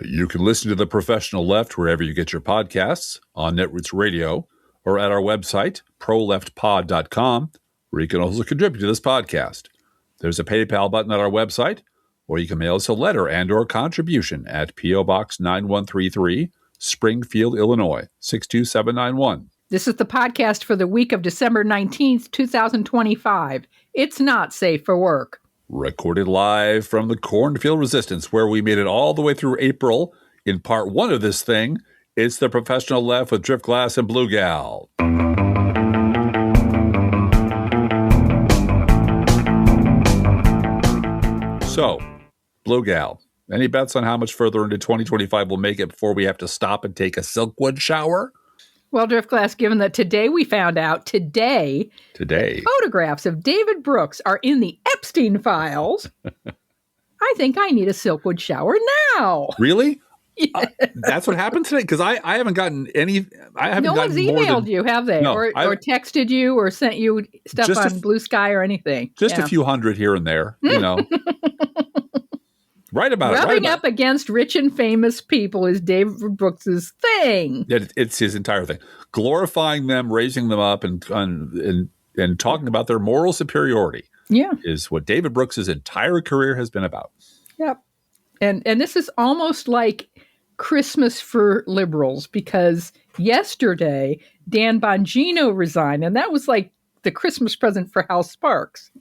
You can listen to The Professional Left wherever you get your podcasts, on Netroots Radio, or at our website, proleftpod.com, where you can also contribute to this podcast. There's a PayPal button at our website, or you can mail us a letter and or contribution at P.O. Box 9133, Springfield, Illinois, 62791. This is the podcast for the week of December 19th, 2025. It's not safe for work. Recorded live from the Cornfield Resistance, where we made it all the way through April. In part one of this thing, it's The Professional Left with Driftglass and Blue Gal. So, Blue Gal, any bets on how much further into 2025 we'll make it before we have to stop and take a Silkwood shower? Well, Driftglass, given that today we found out, today, photographs of David Brooks are in the Epstein files, I think I need a Silkwood shower now. Really? Yeah. That's what happened today? Because I haven't gotten any. No one's emailed you, have they? No, or texted you or sent you stuff on Blue Sky or anything? Just a few hundred here and there, you know. Right about Rubbing up against rich and famous people is David Brooks's thing. It's his entire thing. Glorifying them, raising them up, and talking about their moral superiority. Yeah, is what David Brooks's entire career has been about. Yep, and this is almost like Christmas for liberals, because yesterday Dan Bongino resigned, and that was like the Christmas present for Hal Sparks.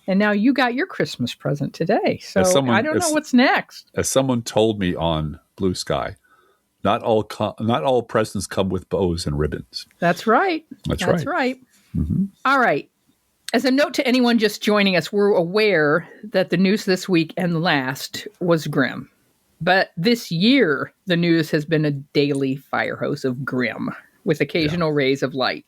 And now you got your Christmas present today. So I don't know what's next. As someone told me on Blue Sky, not all presents come with bows and ribbons. That's right. That's right. Mm-hmm. All right. As a note to anyone just joining us, we're aware that the news this week and last was grim. But this year, the news has been a daily fire hose of grim with occasional rays of light.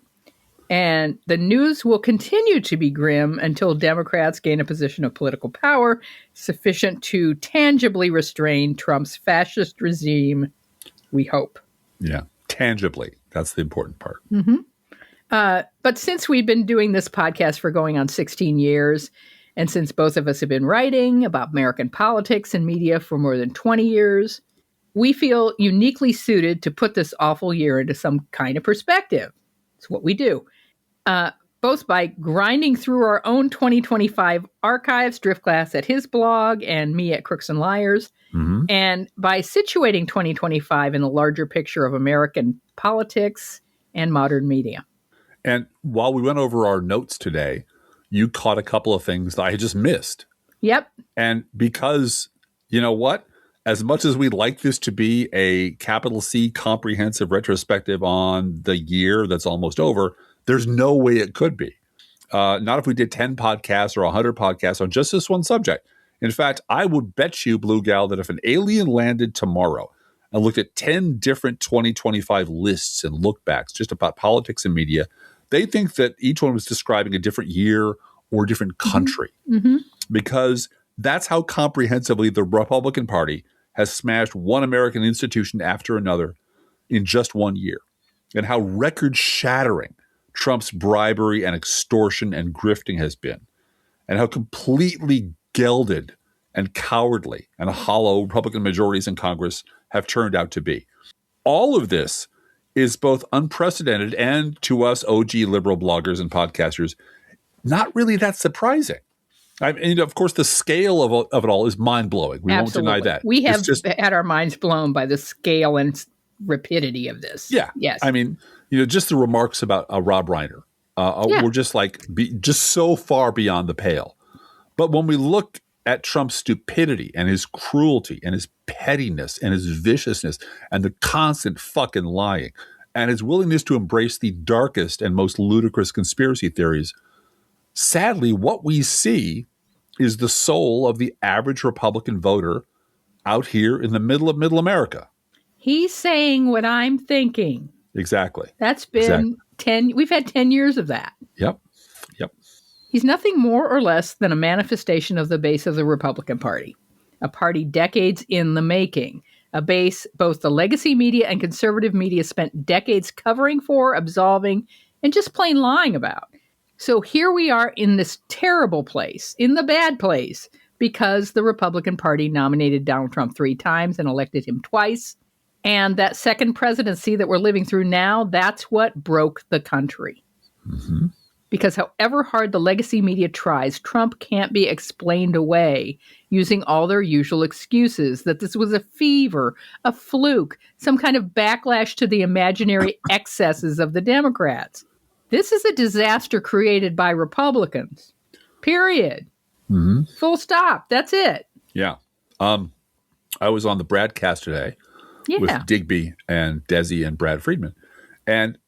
And the news will continue to be grim until Democrats gain a position of political power sufficient to tangibly restrain Trump's fascist regime, we hope. Yeah, tangibly. That's the important part. Mm-hmm. But since we've been doing this podcast for going on 16 years, and since both of us have been writing about American politics and media for more than 20 years, we feel uniquely suited to put this awful year into some kind of perspective. It's what we do. Both by grinding through our own 2025 archives, Driftglass at his blog and me at Crooks and Liars, and by situating 2025 in the larger picture of American politics and modern media. And while we went over our notes today, you caught a couple of things that I had just missed. Yep. And because, you know what? As much as we'd like this to be a capital C comprehensive retrospective on the year that's almost over, there's no way it could be. Not if we did 10 podcasts or 100 podcasts on just this one subject. In fact, I would bet you, Blue Gal, that if an alien landed tomorrow and looked at 10 different 2025 lists and lookbacks just about politics and media, they think that each one was describing a different year or a different country. Mm-hmm. Because that's how comprehensively the Republican Party has smashed one American institution after another in just 1 year. And how record-shattering Trump's bribery and extortion and grifting has been. And how completely gelded and cowardly and hollow Republican majorities in Congress have turned out to be. All of this is both unprecedented and, to us OG liberal bloggers and podcasters, not really that surprising. And of course, the scale of it all is mind-blowing. We Absolutely. Won't deny that. We have had our minds blown by the scale and rapidity of this. Yeah. Yes. I mean, just the remarks about Rob Reiner were just just so far beyond the pale. But when we look at Trump's stupidity and his cruelty and his pettiness and his viciousness and the constant fucking lying and his willingness to embrace the darkest and most ludicrous conspiracy theories, sadly, what we see is the soul of the average Republican voter out here in the middle of middle America. He's saying what I'm thinking. Exactly. That's been 10. We've had 10 years of that. Yep. He's nothing more or less than a manifestation of the base of the Republican Party, a party decades in the making, a base both the legacy media and conservative media spent decades covering for, absolving, and just plain lying about. So here we are in this terrible place, in the bad place, because the Republican Party nominated Donald Trump 3 times and elected him twice. And that second presidency that we're living through now, that's what broke the country. Mm-hmm. Because however hard the legacy media tries, Trump can't be explained away using all their usual excuses that this was a fever, a fluke, some kind of backlash to the imaginary excesses of the Democrats. This is a disaster created by Republicans. Period. Mm-hmm. Full stop. That's it. Yeah. I was on the Bradcast today with Digby and Desi and Brad Friedman. And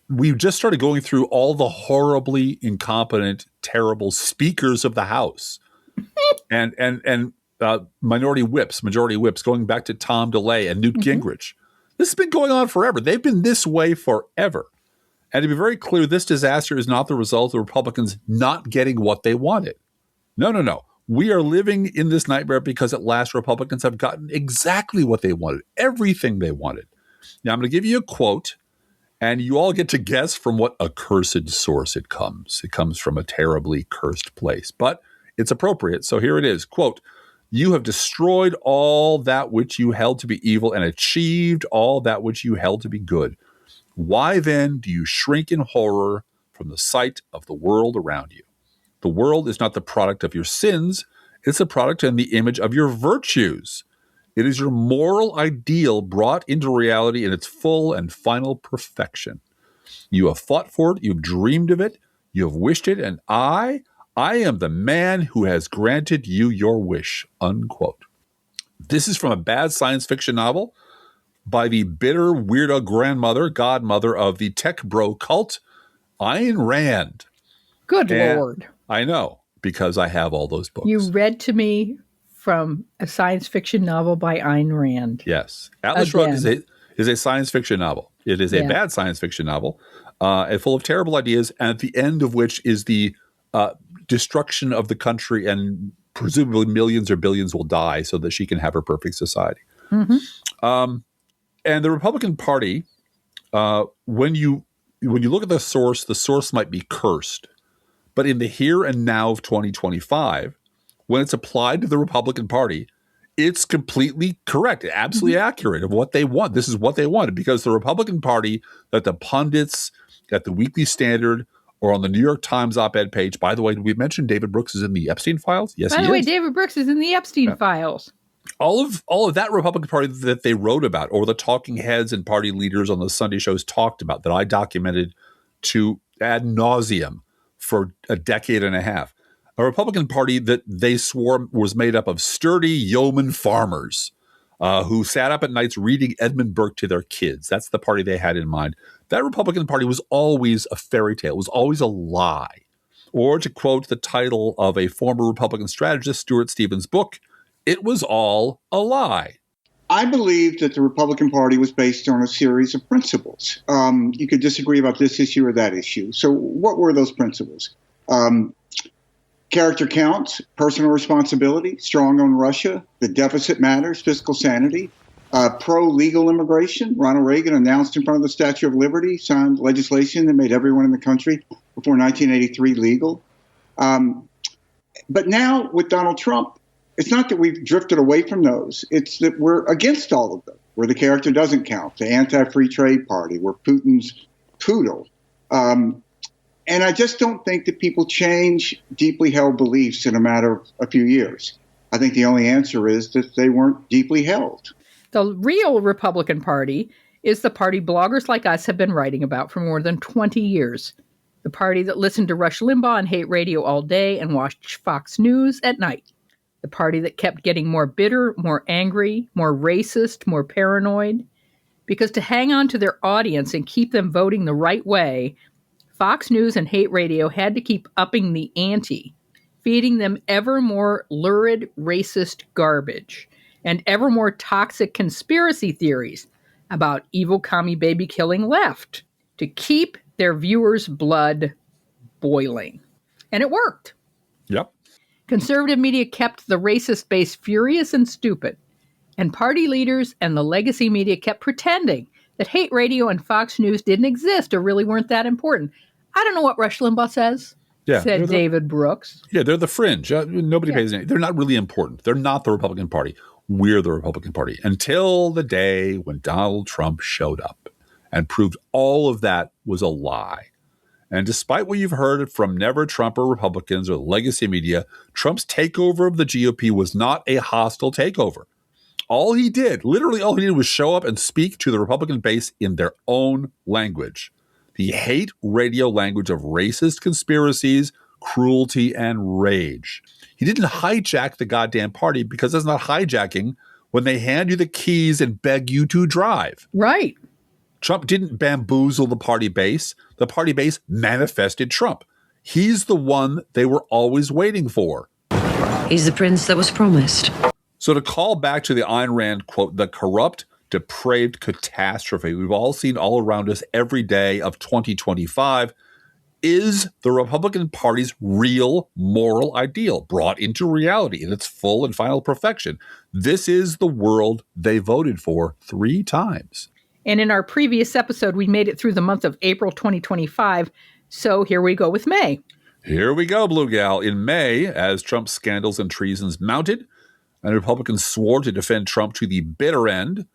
we just started going through all the horribly incompetent, terrible speakers of the House and majority whips, going back to Tom DeLay and Newt Gingrich. This has been going on forever. They've been this way forever. And to be very clear, this disaster is not the result of Republicans not getting what they wanted. No. We are living in this nightmare because at last Republicans have gotten exactly what they wanted, everything they wanted. Now, I'm going to give you a quote, and you all get to guess from what accursed source it comes. It comes from a terribly cursed place, but it's appropriate. So here it is. Quote, "You have destroyed all that which you held to be evil and achieved all that which you held to be good. Why then do you shrink in horror from the sight of the world around you? The world is not the product of your sins. It's a product and the image of your virtues. It is your moral ideal brought into reality in its full and final perfection. You have fought for it. You've dreamed of it. You have wished it. And I am the man who has granted you your wish," unquote. This is from a bad science fiction novel by the bitter, weirdo godmother of the tech bro cult, Ayn Rand. Good Lord. I know, because I have all those books. You read to me from a science fiction novel by Ayn Rand. Yes. Atlas Shrugged is a science fiction novel. It is a bad science fiction novel, full of terrible ideas, and at the end of which is the destruction of the country, and presumably millions or billions will die so that she can have her perfect society. Mm-hmm. And the Republican Party, when you look at the source might be cursed. But in the here and now of 2025, when it's applied to the Republican Party, it's completely correct, absolutely accurate of what they want. This is what they wanted, because the Republican Party, that the pundits at the Weekly Standard or on the New York Times op-ed page, by the way, did we mention David Brooks is in the Epstein files? Yes, he is. By the way, David Brooks is in the Epstein files. All of that Republican Party that they wrote about, or the talking heads and party leaders on the Sunday shows talked about, that I documented to ad nauseum for a decade and a half. A Republican Party that they swore was made up of sturdy yeoman farmers who sat up at nights reading Edmund Burke to their kids. That's the party they had in mind. That Republican Party was always a fairy tale. It was always a lie. Or to quote the title of a former Republican strategist, Stuart Stevens' book, "It was all a lie." I believe that the Republican Party was based on a series of principles. You could disagree about this issue or that issue. So what were those principles? Character counts, personal responsibility, strong on Russia, the deficit matters, fiscal sanity, pro-legal immigration. Ronald Reagan announced in front of the Statue of Liberty, signed legislation that made everyone in the country before 1983 legal. But now with Donald Trump, it's not that we've drifted away from those. It's that we're against all of them. We're the character doesn't count, the anti-free trade party. We're Putin's poodle. And I just don't think that people change deeply held beliefs in a matter of a few years. I think the only answer is that they weren't deeply held. The real Republican Party is the party bloggers like us have been writing about for more than 20 years. The party that listened to Rush Limbaugh and hate radio all day and watched Fox News at night. The party that kept getting more bitter, more angry, more racist, more paranoid. Because to hang on to their audience and keep them voting the right way, Fox News and hate radio had to keep upping the ante, feeding them ever more lurid, racist garbage and ever more toxic conspiracy theories about evil commie baby killing left to keep their viewers' blood boiling. And it worked. Yep. Conservative media kept the racist base furious and stupid, and party leaders and the legacy media kept pretending that hate radio and Fox News didn't exist or really weren't that important. I don't know what Rush Limbaugh says. Yeah, said David Brooks. Yeah, they're the fringe. Nobody Yeah. pays any. They're not really important. They're not the Republican Party. We're the Republican Party. Until the day when Donald Trump showed up and proved all of that was a lie. And despite what you've heard from never Trumper Republicans or the legacy media, Trump's takeover of the GOP was not a hostile takeover. Literally all he did was show up and speak to the Republican base in their own language. The hate radio language of racist conspiracies, cruelty, and rage. He didn't hijack the goddamn party because that's not hijacking when they hand you the keys and beg you to drive. Right. Trump didn't bamboozle the party base. The party base manifested Trump. He's the one they were always waiting for. He's the prince that was promised. So to call back to the Ayn Rand quote, the corrupt, depraved catastrophe we've all seen all around us every day of 2025 is the Republican Party's real moral ideal brought into reality in its full and final perfection. This is the world they voted for 3 times. And in our previous episode, we made it through the month of April 2025. So here we go with May. Here we go, Blue Gal. In May, as Trump's scandals and treasons mounted, and Republicans swore to defend Trump to the bitter end,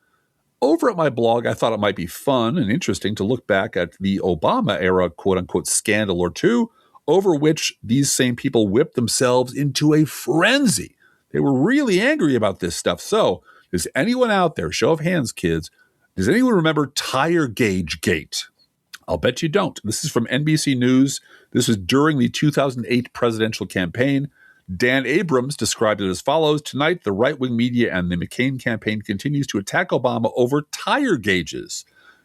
over at my blog, I thought it might be fun and interesting to look back at the Obama era, quote-unquote, scandal or two, over which these same people whipped themselves into a frenzy. They were really angry about this stuff. So, does anyone out there, show of hands, kids, does anyone remember Tire Gauge Gate? I'll bet you don't. This is from NBC News. This was during the 2008 presidential campaign. Dan Abrams described it as follows. Tonight, the right-wing media and the McCain campaign continues to attack Obama over tire gauges.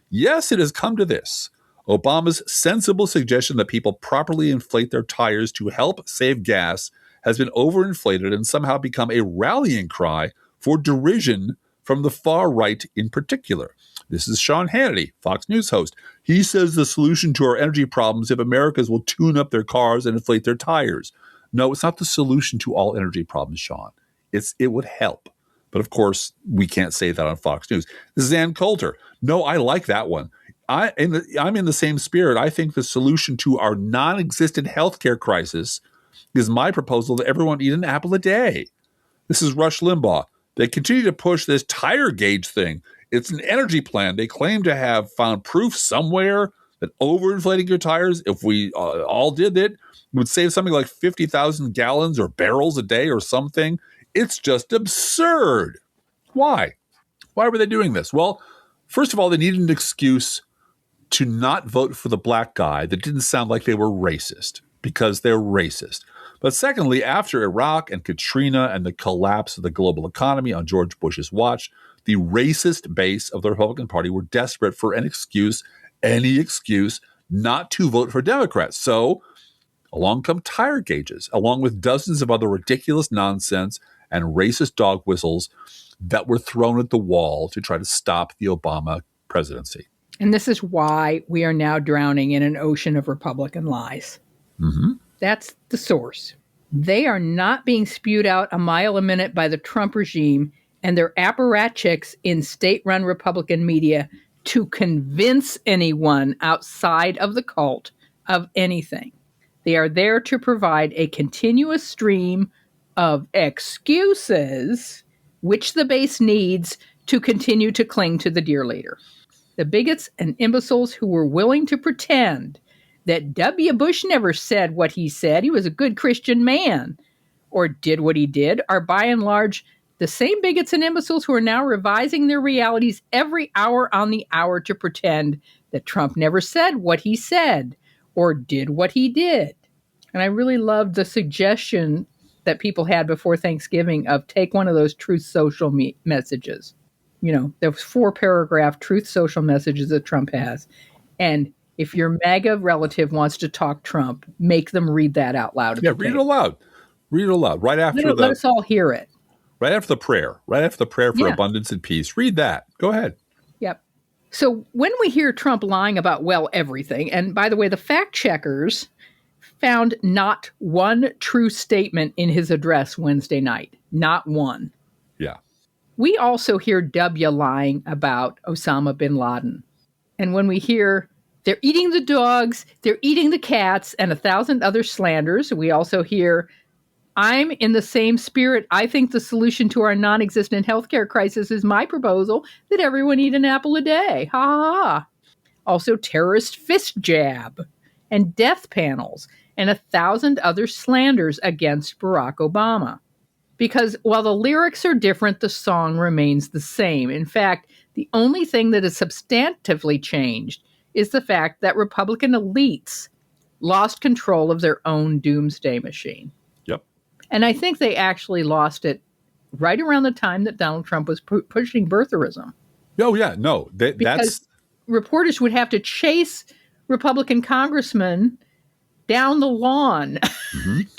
Yes, it has come to this. Obama's sensible suggestion that people properly inflate their tires to help save gas has been overinflated and somehow become a rallying cry for derision from the far right in particular. This is Sean Hannity, Fox News host. He says the solution to our energy problems if Americans will tune up their cars and inflate their tires. No, it's not the solution to all energy problems, Sean. It would help. But of course, we can't say that on Fox News. This is Ann Coulter. No, I like that one. I'm in the same spirit. I think the solution to our non-existent healthcare crisis is my proposal that everyone eat an apple a day. This is Rush Limbaugh. They continue to push this tire gauge thing. It's an energy plan. They claim to have found proof somewhere that overinflating your tires, if we all did it, would save something like 50,000 gallons or barrels a day or something. It's just absurd. Why? Why were they doing this? Well, first of all, they needed an excuse to not vote for the black guy that didn't sound like they were racist, because they're racist. But secondly, after Iraq and Katrina and the collapse of the global economy on George Bush's watch, the racist base of the Republican Party were desperate for an excuse, any excuse, not to vote for Democrats. So along come tire gauges, along with dozens of other ridiculous nonsense and racist dog whistles that were thrown at the wall to try to stop the Obama presidency. And this is why we are now drowning in an ocean of Republican lies. Mm-hmm. That's the source. They are not being spewed out a mile a minute by the Trump regime and their apparatchiks in state-run Republican media to convince anyone outside of the cult of anything. They are there to provide a continuous stream of excuses which the base needs to continue to cling to the dear leader. The bigots and imbeciles who were willing to pretend that W. Bush never said what he said, he was a good Christian man, or did what he did, are by and large the same bigots and imbeciles who are now revising their realities every hour on the hour to pretend that Trump never said what he said or did what he did. And I really loved the suggestion that people had before Thanksgiving of take one of those Truth Social messages. You know, those 4-paragraph Truth Social messages that Trump has. And if your MAGA relative wants to talk Trump, make them read that out loud. Yeah, read it aloud. Read it aloud. Right after let us all hear it. Right after the prayer. Right after the prayer for abundance and peace. Read that. Go ahead. Yep. So when we hear Trump lying about, well, everything, and by the way, the fact checkers found not one true statement in his address Wednesday night. Not one. Yeah. We also hear W lying about Osama bin Laden. And when we hear They're eating the dogs, they're eating the cats, and 1,000 other slanders. We also hear, I'm in the same spirit. I think the solution to our non-existent healthcare crisis is my proposal that everyone eat an apple a day. Ha ha ha. Also terrorist fist jab and death panels and 1,000 other slanders against Barack Obama. Because while the lyrics are different, the song remains the same. In fact, the only thing that has substantively changed is the fact that Republican elites lost control of their own doomsday machine. Yep. And I think they actually lost it right around the time that Donald Trump was pushing birtherism. Oh, yeah. No, Because reporters would have to chase Republican congressmen down the lawn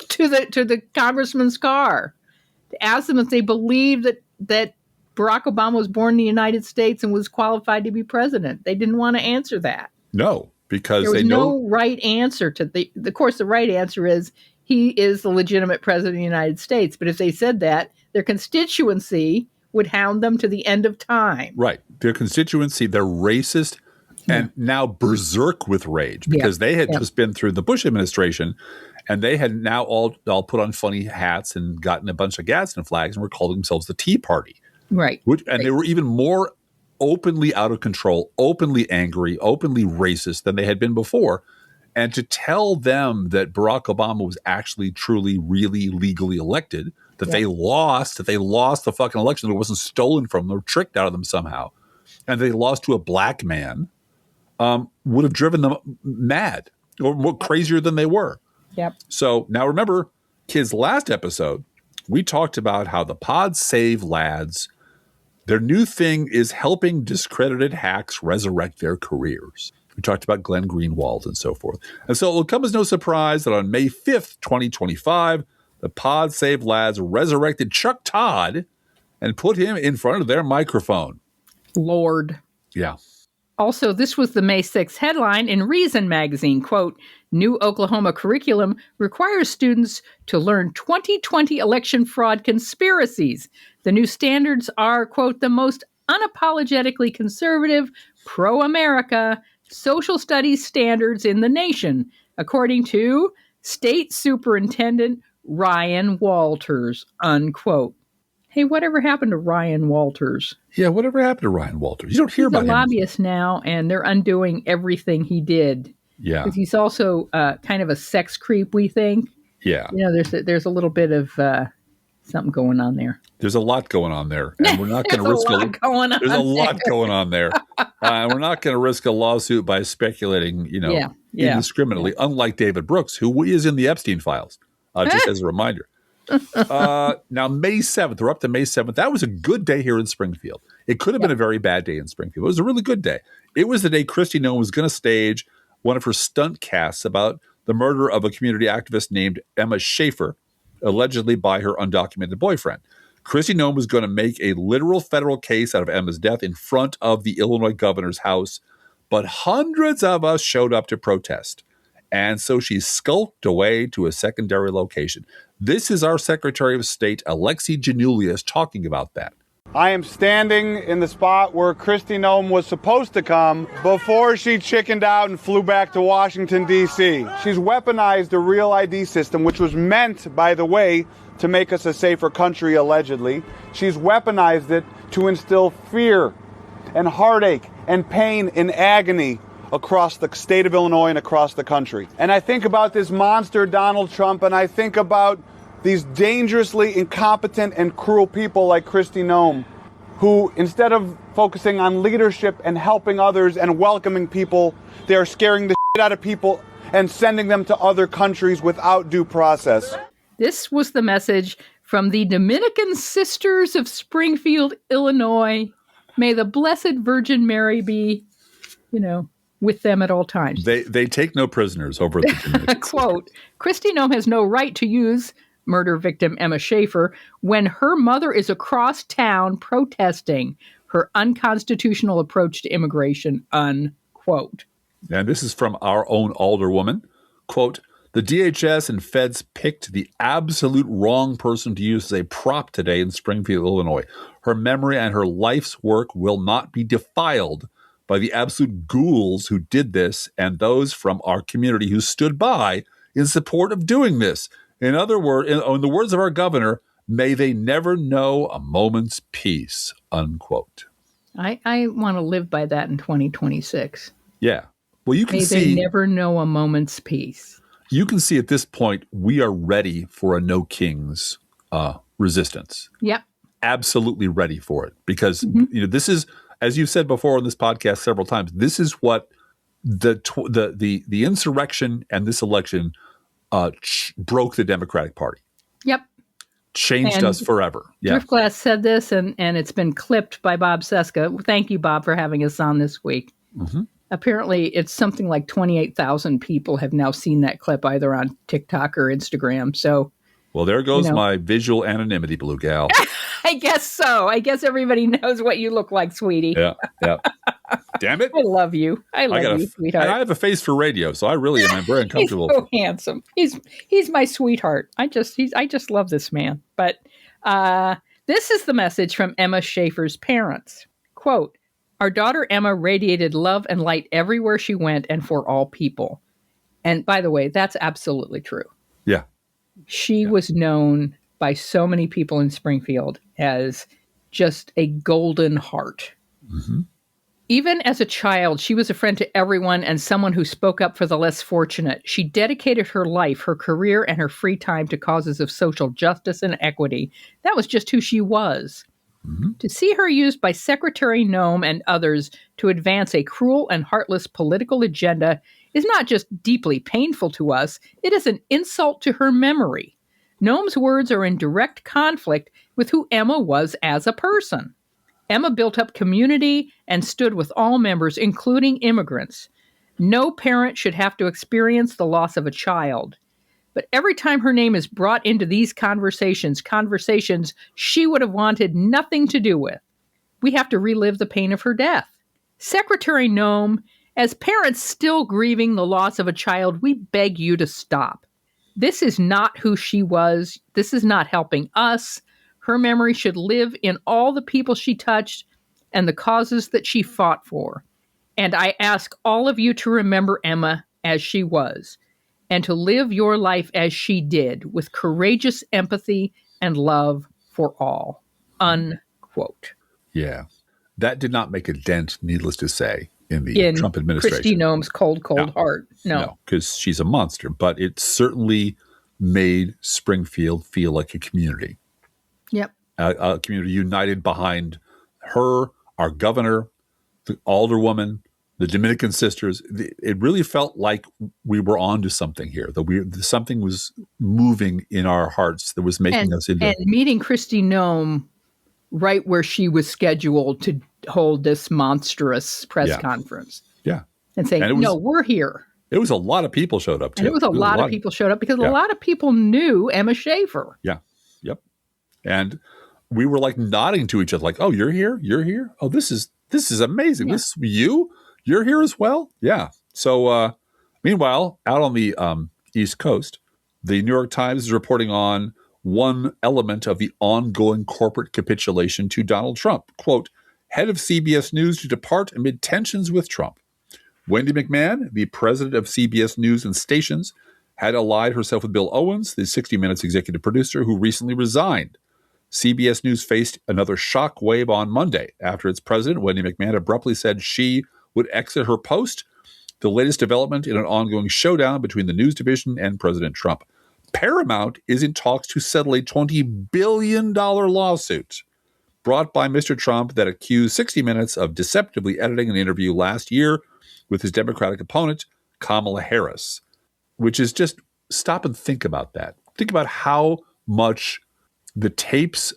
to the congressman's car to ask them if they believed that Barack Obama was born in the United States and was qualified to be president. They didn't want to answer that. No, because there was they know. No right answer to of course, the right answer is he is the legitimate president of the United States. But if they said that, their constituency would hound them to the end of time. Right. Their constituency, they're racist and now berserk with rage because they had just been through the Bush administration and they had now all put on funny hats and gotten a bunch of Gadsden flags and were calling themselves the Tea Party. Right. They were even more openly out of control, openly angry, openly racist than they had been before. And to tell them that Barack Obama was actually, truly, really legally elected, that they lost the fucking election, that it wasn't stolen from them or tricked out of them somehow, and they lost to a black man, would have driven them mad or more crazier than they were. Yep. So now remember, kids, last episode, we talked about how the pods save lads. Their new thing is helping discredited hacks resurrect their careers. We talked about Glenn Greenwald and so forth. And so it will come as no surprise that on May 5th, 2025, the Pod Save Lads resurrected Chuck Todd and put him in front of their microphone. Lord. Yeah. Also, this was the May 6th headline in Reason magazine, quote, new Oklahoma curriculum requires students to learn 2020 election fraud conspiracies. The new standards are, quote, the most unapologetically conservative, pro-America social studies standards in the nation, according to State Superintendent Ryan Walters, unquote. Hey, whatever happened to Ryan Walters? Yeah, whatever happened to Ryan Walters? You don't hear about him. He's a lobbyist now, and they're undoing everything he did. Yeah. Because he's also kind of a sex creep, we think. Yeah. You know, there's a little bit of something going on there. There's a lot going on there, and we're not going to risk There's a lot going on there. We're not going to risk a lawsuit by speculating, indiscriminately, unlike David Brooks, who is in the Epstein files, just as a reminder. Now, May 7th, we're up to May 7th. That was a good day here in Springfield. It could have been a very bad day in Springfield. It was a really good day. It was the day Kristi Noem was going to stage one of her stunt casts about the murder of a community activist named Emma Schaefer, allegedly by her undocumented boyfriend. Kristi Noem was going to make a literal federal case out of Emma's death in front of the Illinois governor's house, but hundreds of us showed up to protest. And so she skulked away to a secondary location. This is our Secretary of State, Alexi Giannoulias, talking about that. I am standing in the spot where Kristi Noem was supposed to come before she chickened out and flew back to Washington, D.C. She's weaponized the Real ID system, which was meant, by the way, to make us a safer country, allegedly. She's weaponized it to instill fear and heartache and pain and agony across the state of Illinois and across the country. And I think about this monster Donald Trump, and I think about these dangerously incompetent and cruel people like Kristi Noem, who instead of focusing on leadership and helping others and welcoming people, they are scaring the shit out of people and sending them to other countries without due process. This was the message from the Dominican Sisters of Springfield, Illinois. May the Blessed Virgin Mary be, with them at all times. They take no prisoners over at the Dominican Quote, Kristi Noem has no right to use murder victim Emma Schaefer when her mother is across town protesting her unconstitutional approach to immigration, unquote. And this is from our own alderwoman. Quote, the DHS and feds picked the absolute wrong person to use as a prop today in Springfield, Illinois. Her memory and her life's work will not be defiled by the absolute ghouls who did this and those from our community who stood by in support of doing this. In other words, in the words of our governor, may they never know a moment's peace, unquote. I want to live by that in 2026. Yeah. Well, you can May see. they never know a moment's peace. You can see at this point, we are ready for a no kings resistance. Yep. Absolutely ready for it. Because, this is, as you've said before on this podcast several times, this is what the insurrection and this election broke the Democratic Party. Yep. Changed us forever. Yeah. Driftglass said this, and it's been clipped by Bob Seska. Thank you, Bob, for having us on this week. Mm-hmm. Apparently, it's something like 28,000 people have now seen that clip either on TikTok or Instagram. So, well, there goes my visual anonymity, Blue Gal. I guess so. I guess everybody knows what you look like, sweetie. Yeah. Damn it. I love you. I love you, sweetheart. And I have a face for radio, so I really am very uncomfortable. He's so handsome. He's my sweetheart. I just love this man. But this is the message from Emma Schaefer's parents. Quote, our daughter Emma radiated love and light everywhere she went and for all people. And by the way, that's absolutely true. Yeah. She was known by so many people in Springfield as just a golden heart. Mm-hmm. Even as a child, she was a friend to everyone and someone who spoke up for the less fortunate. She dedicated her life, her career, and her free time to causes of social justice and equity. That was just who she was. Mm-hmm. To see her used by Secretary Noem and others to advance a cruel and heartless political agenda is not just deeply painful to us, it is an insult to her memory. Noem's words are in direct conflict with who Emma was as a person. Emma built up community and stood with all members, including immigrants. No parent should have to experience the loss of a child. But every time her name is brought into these conversations she would have wanted nothing to do with, we have to relive the pain of her death. Secretary Noem, as parents still grieving the loss of a child, we beg you to stop. This is not who she was. This is not helping us. Her memory should live in all the people she touched and the causes that she fought for. And I ask all of you to remember Emma as she was, and to live your life as she did, with courageous empathy and love for all. Unquote. Yeah. That did not make a dent, needless to say, in the Trump administration. Kristi Noem's cold heart. No, because she's a monster. But it certainly made Springfield feel like a community. Yep. A community united behind her, our governor, the alderwoman, the Dominican sisters. It really felt like we were onto something here. That something was moving in our hearts that was making us into. And meeting Kristi Noem right where she was scheduled to hold this monstrous press conference. Yeah. And say, no, we're here. It was a lot of people showed up, too. And it was a lot of people showed up because a lot of people knew Emma Schaefer. Yeah. Yep. And we were like nodding to each other like, oh, you're here? You're here? Oh, this is amazing. Yeah. This you? You're here as well? Yeah. So meanwhile, out on the East Coast, the New York Times is reporting on one element of the ongoing corporate capitulation to Donald Trump. Quote, head of CBS News to depart amid tensions with Trump. Wendy McMahon, the president of CBS News and Stations, had allied herself with Bill Owens, the 60 Minutes executive producer, who recently resigned. CBS News faced another shock wave on Monday after its president, Wendy McMahon, abruptly said she would exit her post, the latest development in an ongoing showdown between the news division and President Trump. Paramount is in talks to settle a $20 billion lawsuit brought by Mr. Trump that accused 60 Minutes of deceptively editing an interview last year with his Democratic opponent, Kamala Harris, which is just stop and think about that. Think about how much the tapes,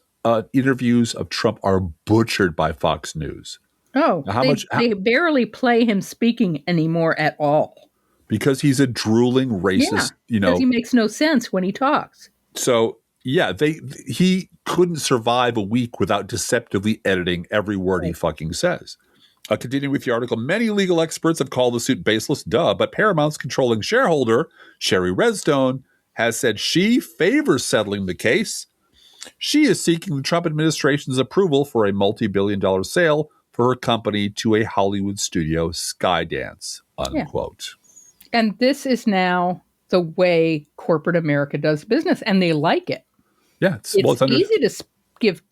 interviews of Trump are butchered by Fox News. Oh, they barely play him speaking anymore at all. Because he's a drooling racist, because he makes no sense when he talks. So, he couldn't survive a week without deceptively editing every word he fucking says. Continuing with the article, many legal experts have called the suit baseless, but Paramount's controlling shareholder, Sherry Redstone, has said she favors settling the case. She is seeking the Trump administration's approval for a multi-billion-dollar sale for her company to a Hollywood studio, Skydance, unquote. Yeah. And this is now the way corporate America does business, and they like it. Yeah. It's easy to give,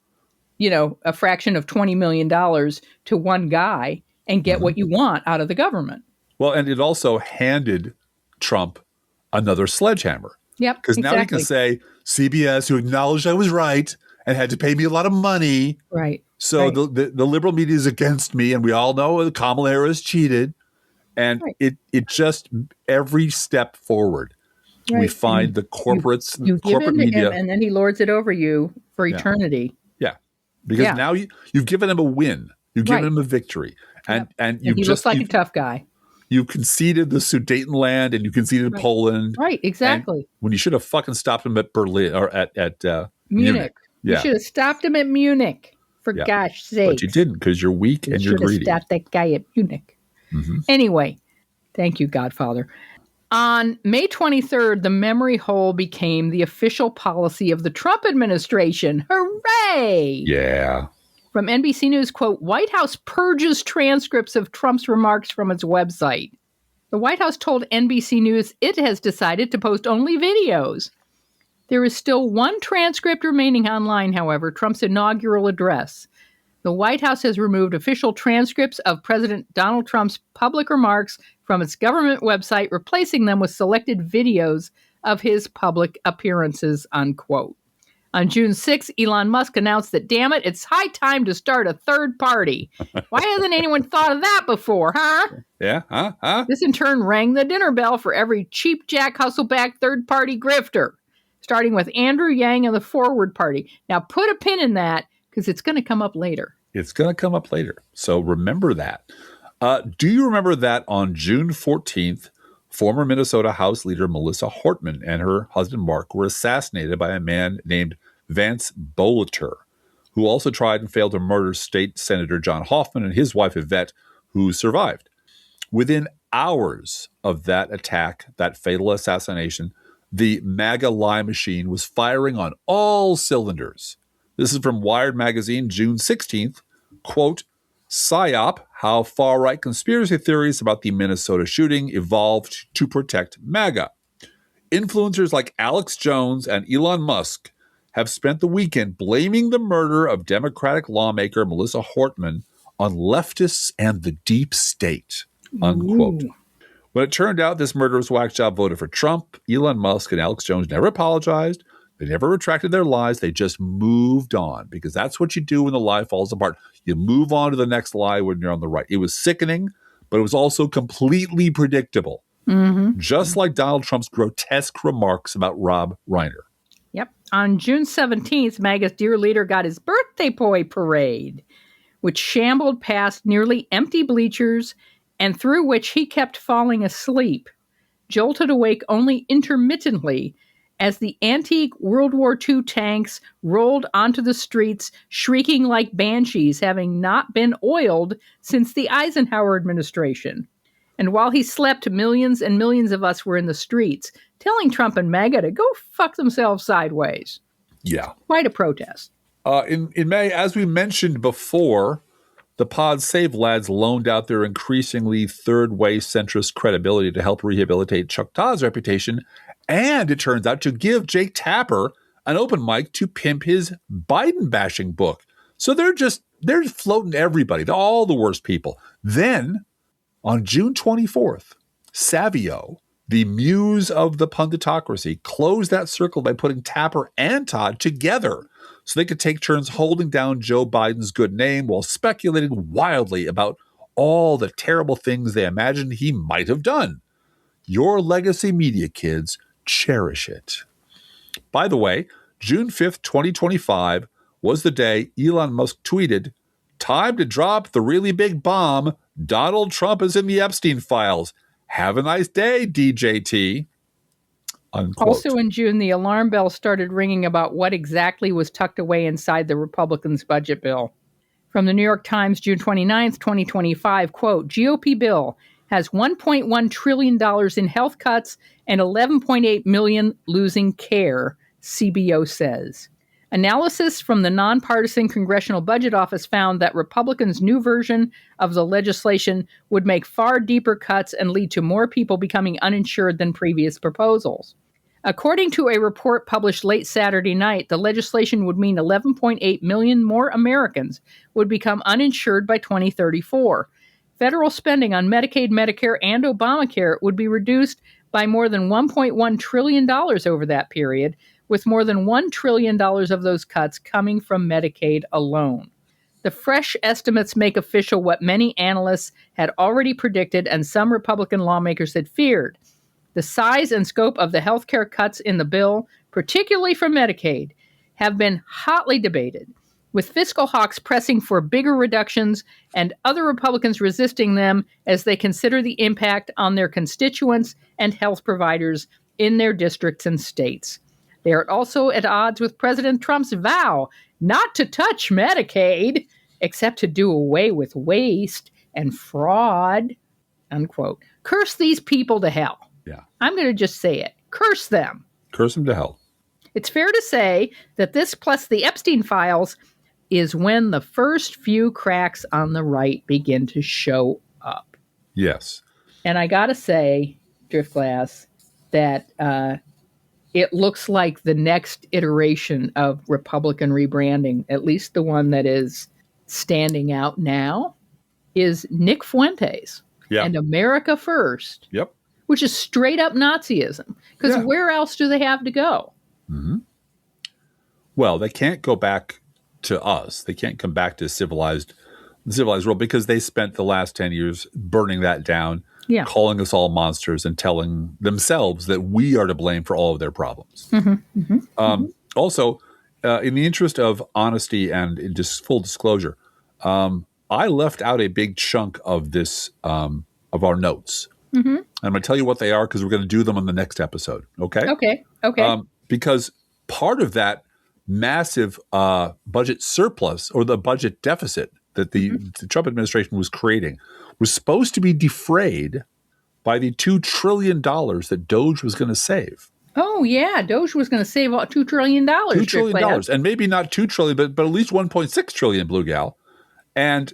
a fraction of $20 million to one guy and get what you want out of the government. Well, and it also handed Trump another sledgehammer. Yep. Because now he can say, CBS, who acknowledged I was right and had to pay me a lot of money. Right. So right. The liberal media is against me, and we all know that Kamala Harris cheated. And it just, every step forward, we find the corporate media. And then he lords it over you for eternity. Yeah. Because now you've given him a win. You've given him a victory. And he looks like a tough guy. You conceded the Sudetenland and you conceded Poland. Right, exactly. When you should have fucking stopped him at Berlin or at Munich. Yeah. You should have stopped him at Munich, for gosh sake. But you didn't because you're weak and you're greedy. You should have stopped that guy at Munich. Mm-hmm. Anyway, thank you, Godfather. On May 23rd, the memory hole became the official policy of the Trump administration. Hooray! Yeah. From NBC News, quote, White House purges transcripts of Trump's remarks from its website. The White House told NBC News it has decided to post only videos. There is still one transcript remaining online, however, Trump's inaugural address. The White House has removed official transcripts of President Donald Trump's public remarks from its government website, replacing them with selected videos of his public appearances, unquote. On June 6, Elon Musk announced that, damn it, it's high time to start a third party. Why hasn't anyone thought of that before, huh? Yeah, huh? This in turn rang the dinner bell for every cheap Jack Hustleback third-party grifter, starting with Andrew Yang and the Forward Party. Now, put a pin in that, because it's going to come up later. It's going to come up later. So remember that. Do you remember that on June 14th, former Minnesota House Leader Melissa Hortman and her husband Mark were assassinated by a man named Vance Bowliter, who also tried and failed to murder State Senator John Hoffman and his wife Yvette, who survived. Within hours of that attack, that fatal assassination, the MAGA lie machine was firing on all cylinders. This is from Wired Magazine, June 16th. Quote, PSYOP, how far-right conspiracy theories about the Minnesota shooting evolved to protect MAGA. Influencers like Alex Jones and Elon Musk have spent the weekend blaming the murder of Democratic lawmaker Melissa Hortman on leftists and the deep state, unquote. Ooh. When it turned out this murderous whack job voted for Trump, Elon Musk and Alex Jones never apologized. They never retracted their lies. They just moved on, because that's what you do when the lie falls apart. You move on to the next lie when you're on the right. It was sickening, but it was also completely predictable. Mm-hmm. Just like Donald Trump's grotesque remarks about Rob Reiner. Yep. On June 17th, MAGA's dear leader got his birthday boy parade, which shambled past nearly empty bleachers and through which he kept falling asleep, jolted awake only intermittently as the antique World War II tanks rolled onto the streets, shrieking like banshees, having not been oiled since the Eisenhower administration. And while he slept, millions and millions of us were in the streets, telling Trump and MAGA to go fuck themselves sideways. Yeah. Quite a protest. In May, as we mentioned before, the Pod Save lads loaned out their increasingly third-way centrist credibility to help rehabilitate Chuck Todd's reputation, and it turns out to give Jake Tapper an open mic to pimp his Biden-bashing book. So they're floating everybody, all the worst people. Then, on June 24th, Savio, the muse of the punditocracy, closed that circle by putting Tapper and Todd together so they could take turns holding down Joe Biden's good name while speculating wildly about all the terrible things they imagined he might have done. Your legacy media, kids, cherish it. By the way, June 5th, 2025 was the day Elon Musk tweeted, "Time to drop the really big bomb. Donald Trump is in the Epstein files. Have a nice day, DJT." Unquote. Also in June, the alarm bell started ringing about what exactly was tucked away inside the Republicans' budget bill. From the New York Times, June 29th, 2025, quote, GOP bill has $1.1 trillion in health cuts and $11.8 million losing care, CBO says. Analysis from the nonpartisan Congressional Budget Office found that Republicans' new version of the legislation would make far deeper cuts and lead to more people becoming uninsured than previous proposals. According to a report published late Saturday night, the legislation would mean 11.8 million more Americans would become uninsured by 2034. Federal spending on Medicaid, Medicare, and Obamacare would be reduced by more than $1.1 trillion over that period, with more than $1 trillion of those cuts coming from Medicaid alone. The fresh estimates make official what many analysts had already predicted and some Republican lawmakers had feared. The size and scope of the health care cuts in the bill, particularly for Medicaid, have been hotly debated, with fiscal hawks pressing for bigger reductions and other Republicans resisting them as they consider the impact on their constituents and health providers in their districts and states. They are also at odds with President Trump's vow not to touch Medicaid, except to do away with waste and fraud, unquote. Curse these people to hell. Yeah. I'm going to just say it. Curse them. Curse them to hell. It's fair to say that this plus the Epstein files is when the first few cracks on the right begin to show up. Yes. And I got to say, Driftglass, that it looks like the next iteration of Republican rebranding, at least the one that is standing out now, is Nick Fuentes and America First, which is straight up Nazism. Because where else do they have to go? Mm-hmm. Well, they can't go back to us. They can't come back to the civilized world because they spent the last 10 years burning that down, calling us all monsters and telling themselves that we are to blame for all of their problems. Also, in the interest of honesty and just full disclosure, I left out a big chunk of this, of our notes. I'm going to tell you what they are because we're going to do them on the next episode. Okay. Because part of that massive budget surplus or the budget deficit that the Trump administration was creating was supposed to be defrayed by the $2 trillion that Doge was going to save. Oh, yeah. Doge was going to save $2 trillion. $2 trillion. And maybe not $2 trillion, but at least $1.6 trillion, Blue Gal. And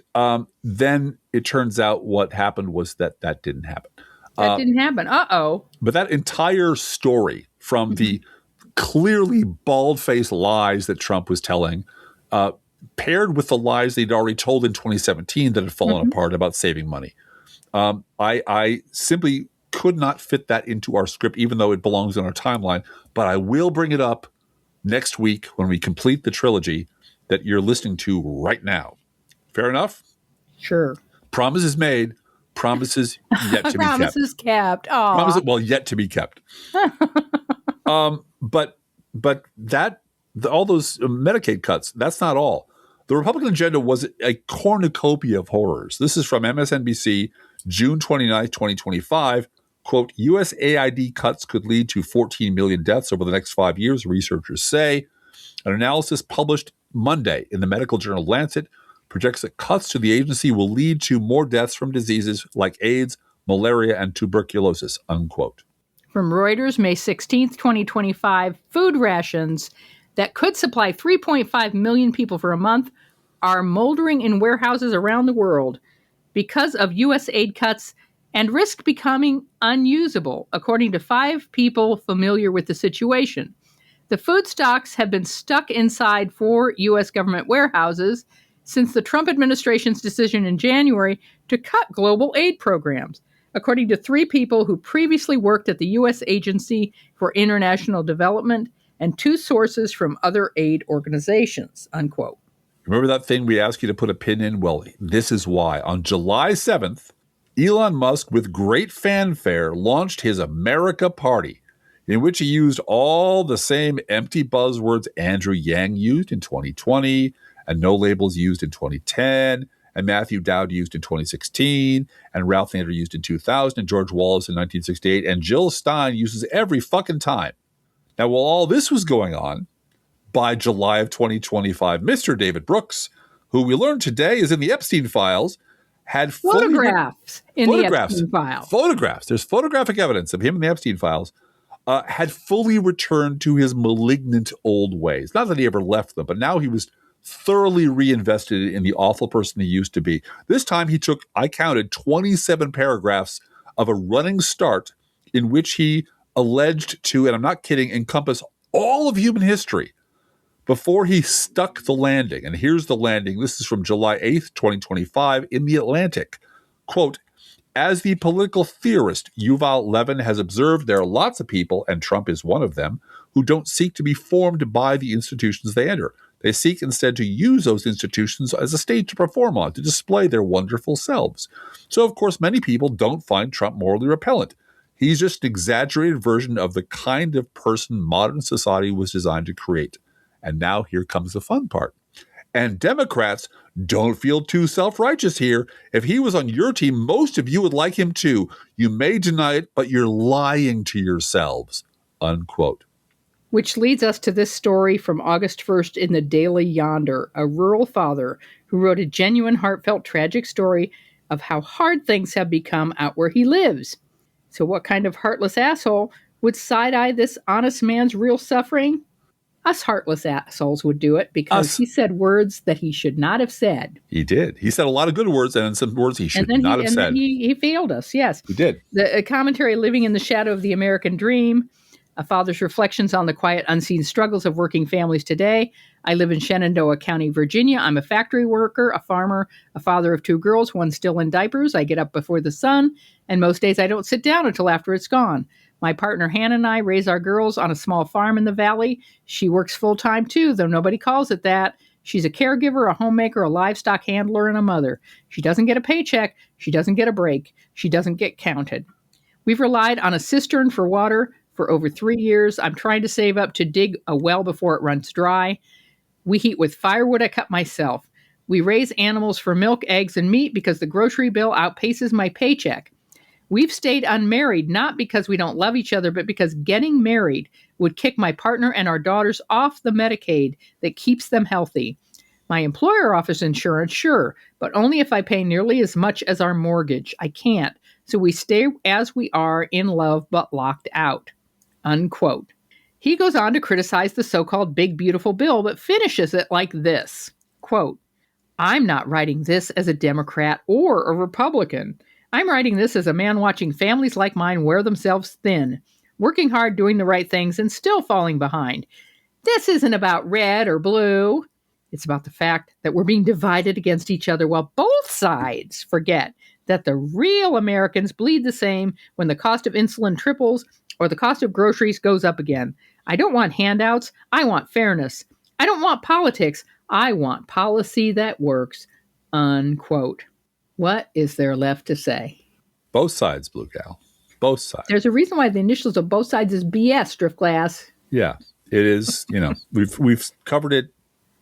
then it turns out what happened was that didn't happen. That didn't happen. Uh-oh. But that entire story from the clearly bald-faced lies that Trump was telling, paired with the lies they'd already told in 2017 that had fallen apart about saving money. I simply could not fit that into our script, even though it belongs on our timeline. But I will bring it up next week when we complete the trilogy that you're listening to right now. Fair enough? Sure. Promises made. Promises yet to be kept. Promises kept. Oh, promises yet to be kept. But that all those Medicaid cuts, that's not all. The Republican agenda was a cornucopia of horrors. This is from MSNBC, June 29th, 2025. Quote, USAID cuts could lead to 14 million deaths over the next 5 years, researchers say. An analysis published Monday in the medical journal Lancet projects that cuts to the agency will lead to more deaths from diseases like AIDS, malaria, and tuberculosis, unquote. From Reuters, May 16th, 2025, food rations that could supply 3.5 million people for a month are moldering in warehouses around the world because of U.S. aid cuts and risk becoming unusable, according to 5 people familiar with the situation. The food stocks have been stuck inside 4 U.S. government warehouses since the Trump administration's decision in January to cut global aid programs, according to 3 people who previously worked at the U.S. Agency for International Development and 2 sources from other aid organizations, unquote. Remember that thing we asked you to put a pin in? Well, this is why. On July 7th, Elon Musk, with great fanfare, launched his America Party, in which he used all the same empty buzzwords Andrew Yang used in 2020, and No Labels used in 2010, and Matthew Dowd used in 2016, and Ralph Nader used in 2000, and George Wallace in 1968, and Jill Stein uses every fucking time. Now, while all this was going on, by July of 2025, Mr. David Brooks, who we learned today is in the Epstein files, had photographs in the Epstein files. Photographs. There's photographic evidence of him in the Epstein files had fully returned to his malignant old ways. Not that he ever left them, but now he was thoroughly reinvested in the awful person he used to be. This time he took, I counted, 27 paragraphs of a running start in which he alleged to, and I'm not kidding, encompass all of human history before he stuck the landing. And here's the landing. This is from July 8th, 2025 in The Atlantic. Quote, as the political theorist Yuval Levin has observed, there are lots of people, and Trump is one of them, who don't seek to be formed by the institutions they enter. They seek instead to use those institutions as a stage to perform on, to display their wonderful selves. So, of course, many people don't find Trump morally repellent. He's just an exaggerated version of the kind of person modern society was designed to create. And now here comes the fun part. And Democrats, don't feel too self-righteous here. If he was on your team, most of you would like him too. You may deny it, but you're lying to yourselves. Unquote. Which leads us to this story from August 1st in the Daily Yonder, a rural father who wrote a genuine, heartfelt, tragic story of how hard things have become out where he lives. So what kind of heartless asshole would side-eye this honest man's real suffering? Us heartless assholes would do it because he said words that he should not have said. He did. He said a lot of good words and some words he should not have said. And then he failed us, yes. He did. The commentary, Living in the Shadow of the American Dream, a father's reflections on the quiet, unseen struggles of working families today. I live in Shenandoah County, Virginia. I'm a factory worker, a farmer, a father of 2 girls, one still in diapers. I get up before the sun, and most days I don't sit down until after it's gone. My partner Hannah and I raise our girls on a small farm in the valley. She works full-time too, though nobody calls it that. She's a caregiver, a homemaker, a livestock handler, and a mother. She doesn't get a paycheck. She doesn't get a break. She doesn't get counted. We've relied on a cistern for water for over 3 years. I'm trying to save up to dig a well before it runs dry. We heat with firewood I cut myself. We raise animals for milk, eggs, and meat because the grocery bill outpaces my paycheck. We've stayed unmarried, not because we don't love each other, but because getting married would kick my partner and our daughters off the Medicaid that keeps them healthy. My employer offers insurance, sure, but only if I pay nearly as much as our mortgage. I can't. So we stay as we are, in love, but locked out. Unquote. He goes on to criticize the so-called big, beautiful bill, but finishes it like this. Quote, I'm not writing this as a Democrat or a Republican. I'm writing this as a man watching families like mine wear themselves thin, working hard, doing the right things, and still falling behind. This isn't about red or blue. It's about the fact that we're being divided against each other while both sides forget that the real Americans bleed the same when the cost of insulin triples or the cost of groceries goes up again. I don't want handouts. I want fairness. I don't want politics. I want policy that works. Unquote. What is there left to say? Both sides, Blue Gal. Both sides. There's a reason why the initials of both sides is BS, Driftglass. Yeah, it is. We've covered it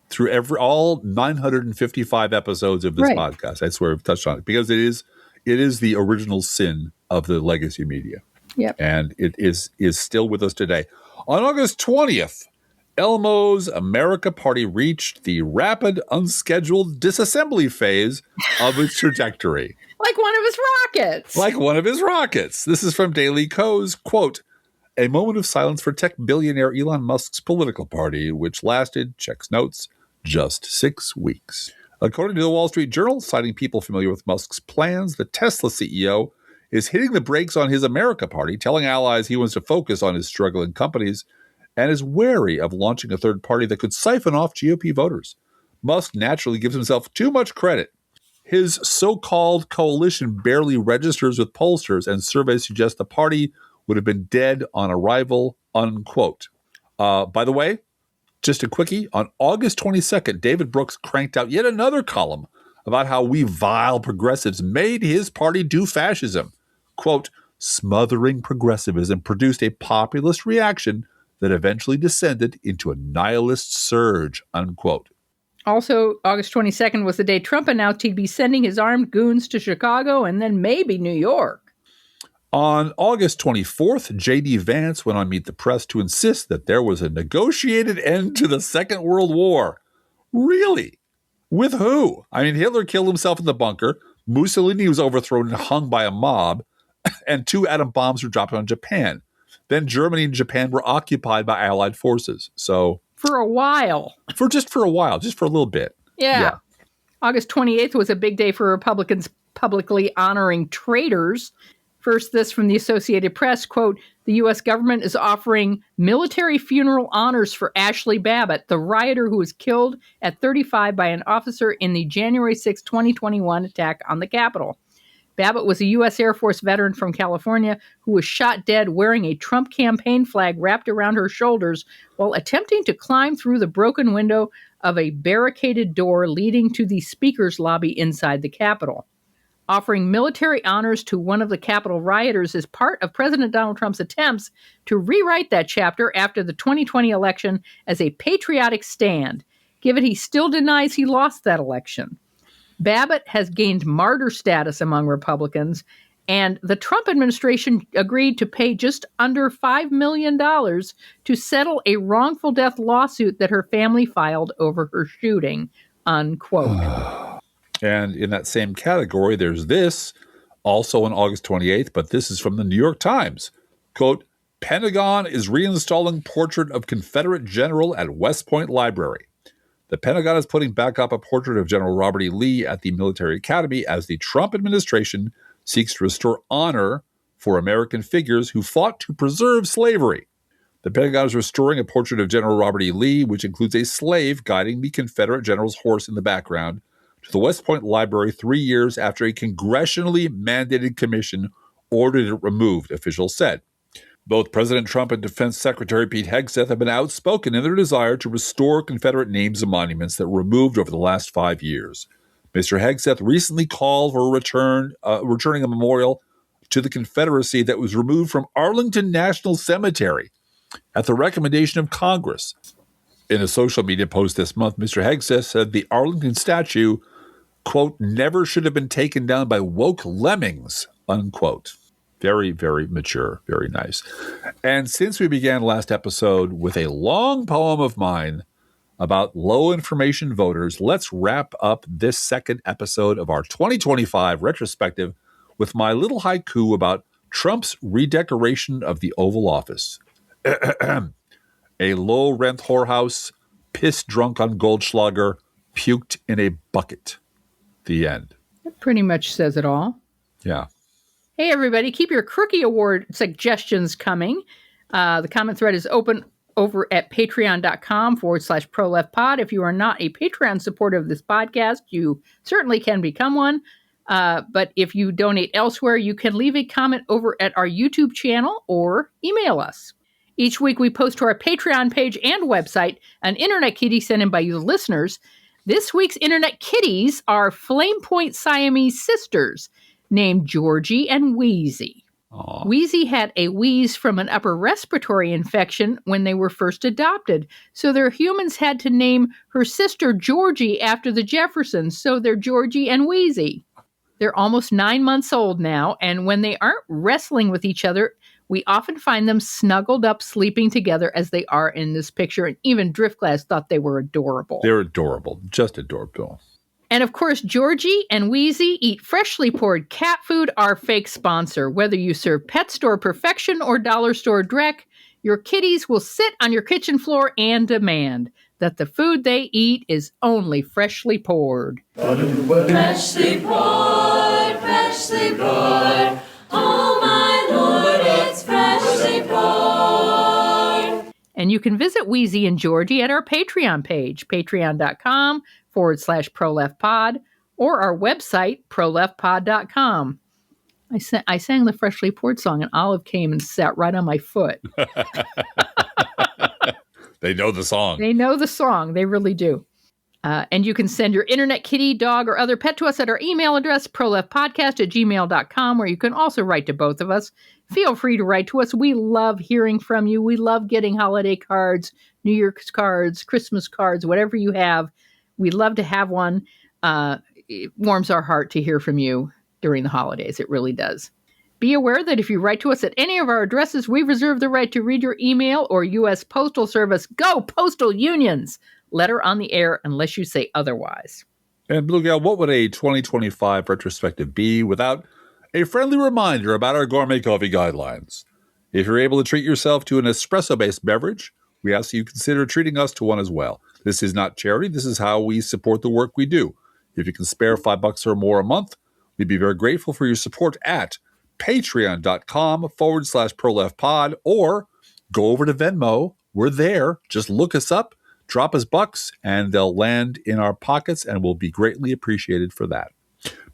through all 955 episodes of this podcast. That's where we've touched on it because it is the original sin of the legacy media. Yep. And it is still with us today. On August 20th, Elmo's America Party reached the rapid, unscheduled disassembly phase of its trajectory. Like one of his rockets. Like one of his rockets. This is from Daily Kos, quote, a moment of silence for tech billionaire Elon Musk's political party, which lasted, checks notes, just 6 weeks. According to the Wall Street Journal, citing people familiar with Musk's plans, the Tesla CEO is hitting the brakes on his America Party, telling allies he wants to focus on his struggling companies and is wary of launching a third party that could siphon off GOP voters. Musk naturally gives himself too much credit. His so-called coalition barely registers with pollsters, and surveys suggest the party would have been dead on arrival, unquote. By the way, just a quickie, on August 22nd, David Brooks cranked out yet another column about how we vile progressives made his party do fascism. Quote, smothering progressivism produced a populist reaction that eventually descended into a nihilist surge, unquote. Also, August 22nd was the day Trump announced he'd be sending his armed goons to Chicago and then maybe New York. On August 24th, J.D. Vance went on Meet the Press to insist that there was a negotiated end to the Second World War. Really? With who? I mean, Hitler killed himself in the bunker, Mussolini was overthrown and hung by a mob, and 2 atom bombs were dropped on Japan. then Germany and Japan were occupied by Allied forces. So For a while. just for a little bit. Yeah. August 28th was a big day for Republicans publicly honoring traitors. First, this from the Associated Press, quote, the U.S. government is offering military funeral honors for Ashley Babbitt, the rioter who was killed at 35 by an officer in the January 6, 2021 attack on the Capitol. Babbitt was a U.S. Air Force veteran from California who was shot dead wearing a Trump campaign flag wrapped around her shoulders while attempting to climb through the broken window of a barricaded door leading to the Speaker's lobby inside the Capitol. Offering military honors to one of the Capitol rioters is part of President Donald Trump's attempts to rewrite that chapter after the 2020 election as a patriotic stand, given he still denies he lost that election. Babbitt has gained martyr status among Republicans, and the Trump administration agreed to pay just under $5 million to settle a wrongful death lawsuit that her family filed over her shooting, unquote. And in that same category, there's this, also on August 28th, but this is from the New York Times. Quote, Pentagon is reinstalling portrait of Confederate general at West Point Library. The Pentagon is putting back up a portrait of General Robert E. Lee at the military academy as the Trump administration seeks to restore honor for American figures who fought to preserve slavery. The Pentagon is restoring a portrait of General Robert E. Lee, which includes a slave guiding the Confederate general's horse in the background, to the West Point Library 3 years after a congressionally mandated commission ordered it removed, officials said. Both President Trump and Defense Secretary Pete Hegseth have been outspoken in their desire to restore Confederate names and monuments that were removed over the last 5 years. Mr. Hegseth recently called for returning a memorial to the Confederacy that was removed from Arlington National Cemetery at the recommendation of Congress. In a social media post this month, Mr. Hegseth said the Arlington statue, quote, never should have been taken down by woke lemmings, unquote. Very, very mature. Very nice. And since we began last episode with a long poem of mine about low information voters, let's wrap up this second episode of our 2025 retrospective with my little haiku about Trump's redecoration of the Oval Office. A low-rent whorehouse, pissed drunk on Goldschlager, puked in a bucket. The end. That pretty much says it all. Yeah. Hey, everybody, keep your Crookie Award suggestions coming. The comment thread is open over at patreon.com/proleftpod. If you are not a Patreon supporter of this podcast, you certainly can become one. But if you donate elsewhere, you can leave a comment over at our YouTube channel or email us. Each week, we post to our Patreon page and website an Internet Kitty sent in by you, the listeners. This week's Internet Kitties are Flame Point Siamese sisters named Georgie and Wheezy. Aww. Wheezy had a wheeze from an upper respiratory infection when they were first adopted, so their humans had to name her sister Georgie after the Jeffersons, so they're Georgie and Wheezy. They're almost 9 months old now, and when they aren't wrestling with each other, we often find them snuggled up, sleeping together as they are in this picture, and even Driftglass thought they were adorable. They're adorable, just adorable. And of course, Georgie and Wheezy eat freshly poured cat food, our fake sponsor. Whether you serve Pet Store Perfection or Dollar Store Dreck, your kitties will sit on your kitchen floor and demand that the food they eat is only freshly poured. Freshly poured, oh my Lord, it's freshly poured. And you can visit Wheezy and Georgie at our Patreon page, patreon.com/proleftpod, or our website, proleftpod.com. I sang the freshly poured song, and Olive came and sat right on my foot. They know the song. They know the song. They really do. And you can send your internet kitty, dog, or other pet to us at our email address, proleftpodcast@gmail.com, where you can also write to both of us. Feel free to write to us. We love hearing from you. We love getting holiday cards, New Year's cards, Christmas cards, whatever you have. We'd love to have one. It warms our heart to hear from you during the holidays. It really does. Be aware that if you write to us at any of our addresses, we reserve the right to read your email or U.S. Postal Service. Go Postal Unions! Letter on the air unless you say otherwise. And Blue Gal, what would a 2025 retrospective be without a friendly reminder about our gourmet coffee guidelines? If you're able to treat yourself to an espresso-based beverage, we ask you consider treating us to one as well. This is not charity. This is how we support the work we do. If you can spare $5 or more a month, we'd be very grateful for your support at patreon.com/proleftpod, or go over to Venmo. We're there. Just look us up, drop us bucks, and they'll land in our pockets, and we'll be greatly appreciated for that.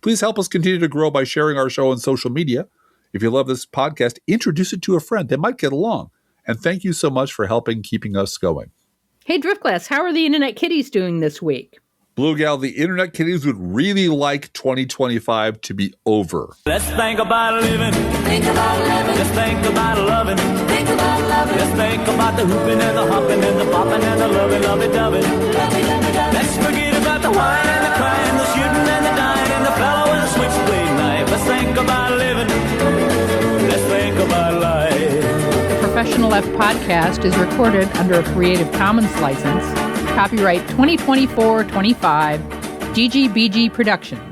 Please help us continue to grow by sharing our show on social media. If you love this podcast, introduce it to a friend. They might get along. And thank you so much for helping keeping us going. Hey, Driftglass, how are the Internet Kitties doing this week? Blue Gal, the Internet Kitties would really like 2025 to be over. Let's think about living. Think about living. Let's think about loving. Think about loving. Let's think about the hooping and the hopping and the popping and the loving, lovey-dovey. Let's forget about the wine and the crying, the shooting and the dying, and the fellow with the switchblade knife. Let's think about living. Let's think about life. The Professional Left podcast is recorded under a Creative Commons license. Copyright 2024-25, GGBG Productions.